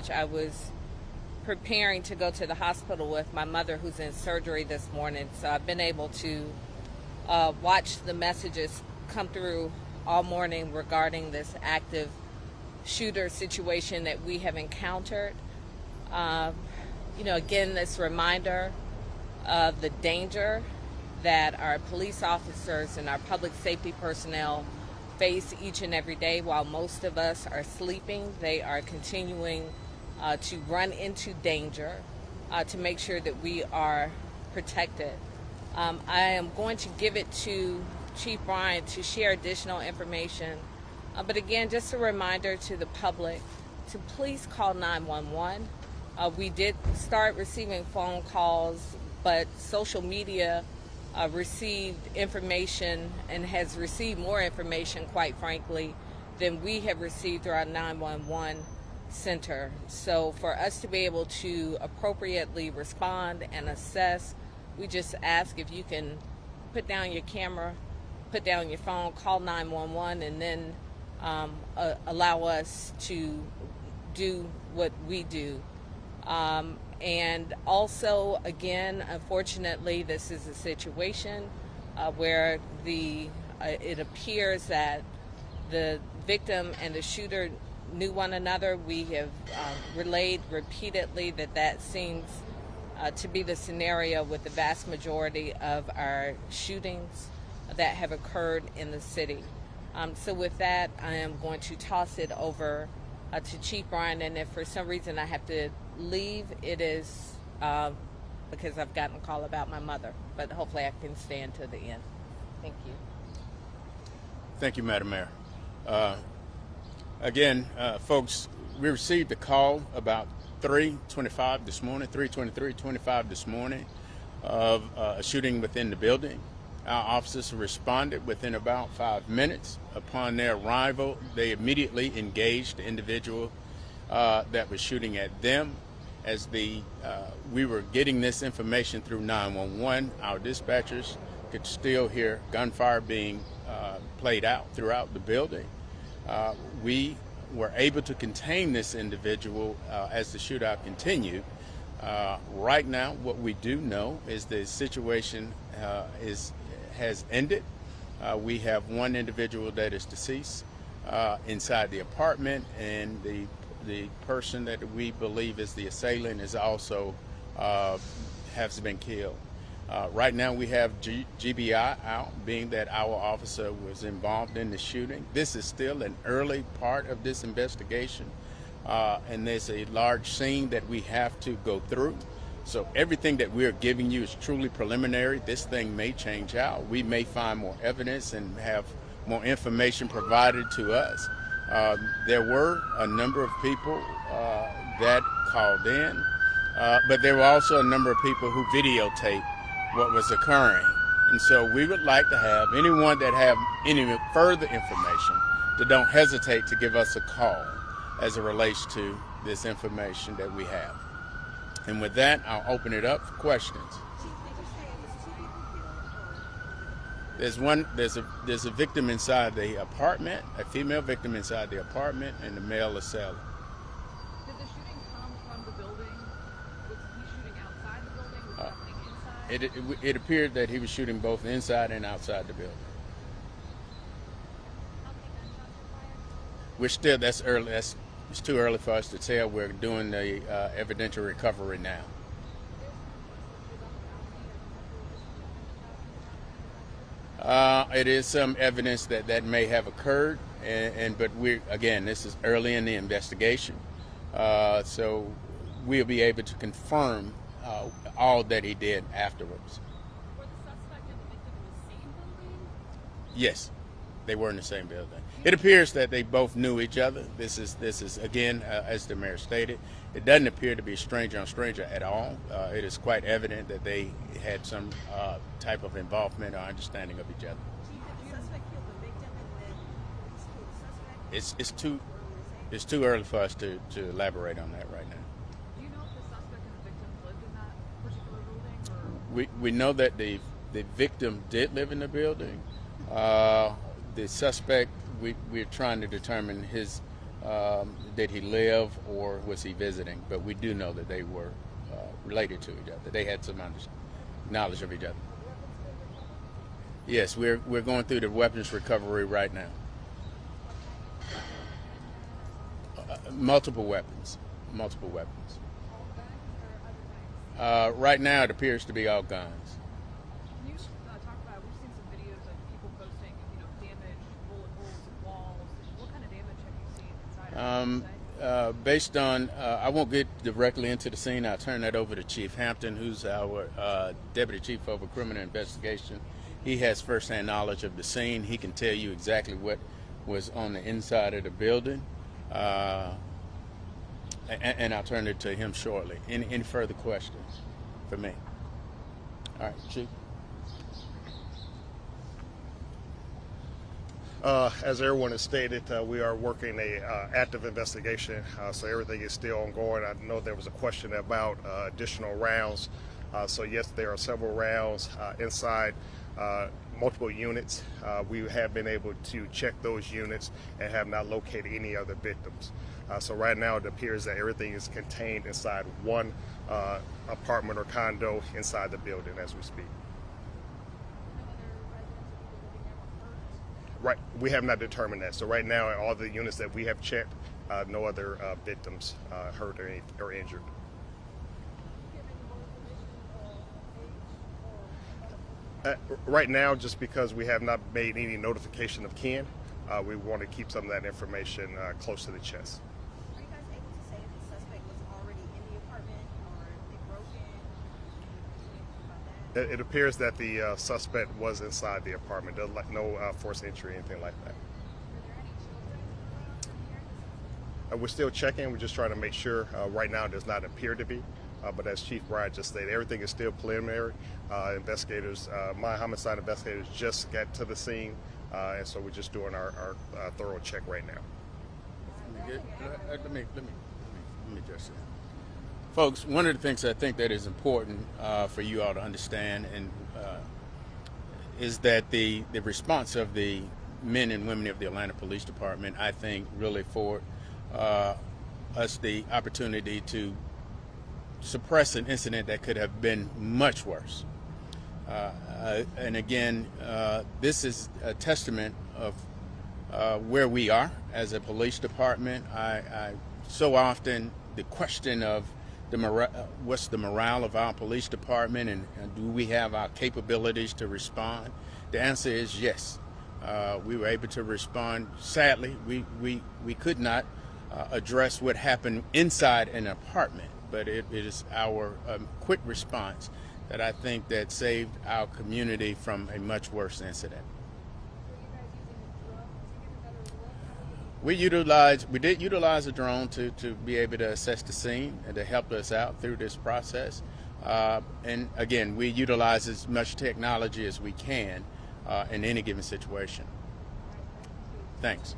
dispatch, I was preparing to go to the hospital with my mother who's in surgery this morning. So I've been able to watch the messages come through all morning regarding this active shooter situation that we have encountered. Again, this reminder of the danger that our police officers and our public safety personnel face each and every day. While most of us are sleeping, they are continuing to run into danger to make sure that we are protected. I am going to give it to Chief Brian to share additional information. But again, just a reminder to the public to please call 911. We did start receiving phone calls, but social media received information and has received more information, quite frankly, than we have received through our 911 center. So for us to be able to appropriately respond and assess, we just ask if you can put down your camera, put down your phone, call 911, and then allow us to do what we do. And also, again, unfortunately, this is a situation where it appears that the victim and the shooter knew one another. We have relayed repeatedly that seems to be the scenario with the vast majority of our shootings that have occurred in the city. So with that, I am going to toss it over to Chief Brian, and if for some reason I have to leave, it is because I've gotten a call about my mother, but hopefully I can stay until the end. Thank you. Thank you, Madam Mayor. Again, folks, we received a call about 3:25 this morning, 3:23:25 this morning, of a shooting within the building. Our officers responded within about 5 minutes. Upon their arrival, they immediately engaged the individual that was shooting at them. As we were getting this information through 911, our dispatchers could still hear gunfire being played out throughout the building. We were able to contain this individual as the shootout continued. Right now, what we do know is the situation has ended. We have one individual that is deceased inside the apartment, and the person that we believe is the assailant is also has been killed. Right now we have GBI out, being that our officer was involved in the shooting. This is still an early part of this investigation, and there's a large scene that we have to go through. So everything that we're giving you is truly preliminary. This thing may change out. We may find more evidence and have more information provided to us. There were a number of people that called in, but there were also a number of people who videotaped what was occurring. And so we would like to have anyone that have any further information to don't hesitate to give us a call as it relates to this information that we have. And with that, I'll open it up for questions. There's a victim inside the apartment, a female victim inside the apartment, and the male assailant. Did the shooting come from the building? Was he shooting outside the building? Was it happening inside? It appeared that he was shooting both inside and outside the building. We're still, that's early. It's too early for us to tell. We're doing the evidential recovery now. It is some evidence that may have occurred, but again, this is early in the investigation, so we'll be able to confirm all that he did afterwards. Were the suspect and the victim in the same building? Yes, they were in the same building. It appears that they both knew each other. This is again, as the mayor stated, it doesn't appear to be stranger on stranger at all. It is quite evident that they had some type of involvement or understanding of each other. Did the suspect kill the victim and then killed the suspect? It's too early for us to elaborate on that right now. Do you know if the suspect and the victim lived in that particular building? Or? We know that the victim did live in the building. The suspect, we're trying to determine his did he live or was he visiting, but we do know that they were related to each other. They had some knowledge of each other. Yes, we're going through the weapons recovery right now. Multiple weapons. Right now, it appears to be all guns. Can you talk about? We've seen some videos of people posting, damage, bullet holes in walls. What kind of damage have you seen inside? Based on, I won't get directly into the scene. I'll turn that over to Chief Hampton, who's our Deputy Chief over Criminal Investigation. He has firsthand knowledge of the scene. He can tell you exactly what was on the inside of the building. And I'll turn it to him shortly. Any further questions for me? All right, Chief. As everyone has stated, we are working a active investigation, so everything is still ongoing. I know there was a question about additional rounds. So yes, there are several rounds inside multiple units. We have been able to check those units and have not located any other victims. So right now it appears that everything is contained inside one apartment or condo inside the building as we speak. Right, we have not determined that. So right now, all the units that we have checked, no other victims hurt or injured. Right now, just because we have not made any notification of kin, we want to keep some of that information close to the chest. Are you guys able to say if the suspect was already in the apartment or if they broke in? About that? It appears that the suspect was inside the apartment. No forced entry, anything like that. We're still checking. We're just trying to make sure. Right now, it does not appear to be. But as Chief Bryant just stated, everything is still preliminary. Investigators, my homicide investigators just got to the scene, and so we're just doing our thorough check right now. Let me just say, folks, one of the things I think that is important for you all to understand and is that the response of the men and women of the Atlanta Police Department, I think, really afford us the opportunity to suppress an incident that could have been much worse. And again, this is a testament of where we are as a police department. I so often the question of what's the morale of our police department and do we have our capabilities to respond? The answer is yes. We were able to respond. Sadly, we could not address what happened inside an apartment, but it is our quick response that I think that saved our community from a much worse incident. We did utilize a drone to be able to assess the scene and to help us out through this process. And again, we utilize as much technology as we can in any given situation. Thanks.